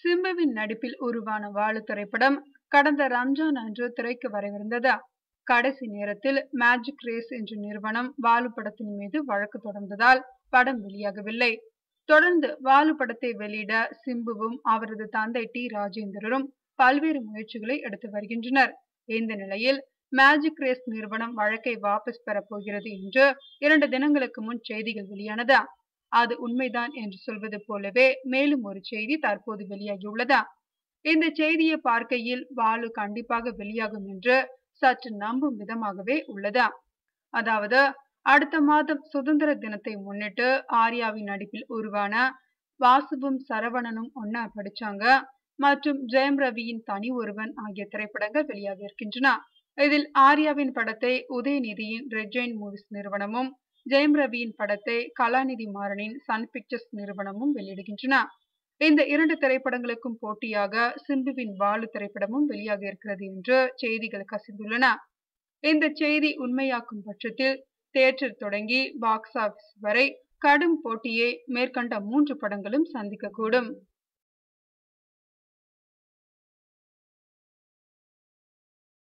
சிம்புவின் நடிப்பில் உருவான வாலு திரைப்படம் கடந்த ரம்ஜான் அன்று திரைக்கு வரவிருந்தது. கடைசி நேரத்தில் மேஜிக் ரேஸ் என்ற நிறுவனம் வாலு படத்தின் மீது வழக்கு தொடர்ந்ததால் படம் வெளியாகவில்லை. தொடர்ந்து வாலு படத்தை வெளியிட சிம்புவும் அவரது தந்தை டி ராஜேந்தரும் பல்வேறு முயற்சிகளை எடுத்து வருகின்றனர். இந்த நிலையில் மேஜிக் ரேஸ் நிறுவனம் வழக்கை வாபஸ் பெறப் போகிறது என்று 2 தினங்களுக்கு முன் செய்திகள் வெளியானது. அது உண்மைதான் என்று சொல்வது போலவே மேலும் ஒரு செய்தி தற்போது வெளியாகியுள்ளது. இந்த செய்தியை பார்க்கையில் வாலு கண்டிப்பாக வெளியாகும் என்று சற்று நம்பும் விதமாகவே உள்ளது. அதாவது அடுத்த மாதம் சுதந்திர தினத்தை முன்னிட்டு ஆர்யாவின் நடிப்பில் உருவான வாசுவும் சரவணனும் ஒன்னா படிச்சாங்க மற்றும் ஜெயம் ரவியின் தனி ஒருவன் ஆகிய திரைப்படங்கள் வெளியாக இருக்கின்றன. இதில் ஆர்யாவின் படத்தை உதயநிதியின் ரெட் ஜெயின் மூவிஸ் நிறுவனமும், ஜெயம் ரவியின் படத்தை கலாநிதி மாறனின் சன் பிக்சர்ஸ் நிறுவனமும் வெளியிடுகின்றன. இந்த 2 திரைப்படங்களுக்கும் போட்டியாக சிம்புவின் வாலு திரைப்படமும் வெளியாக இருக்கிறது என்று செய்திகள் கசிந்துள்ளன. இந்த செய்தி உண்மையாக்கும் பட்சத்தில் தியேட்டர் தொடங்கி பாக்ஸ் ஆபீஸ் வரை கடும் போட்டியை மேற்கண்ட 3 படங்களும் சந்திக்கக்கூடும்.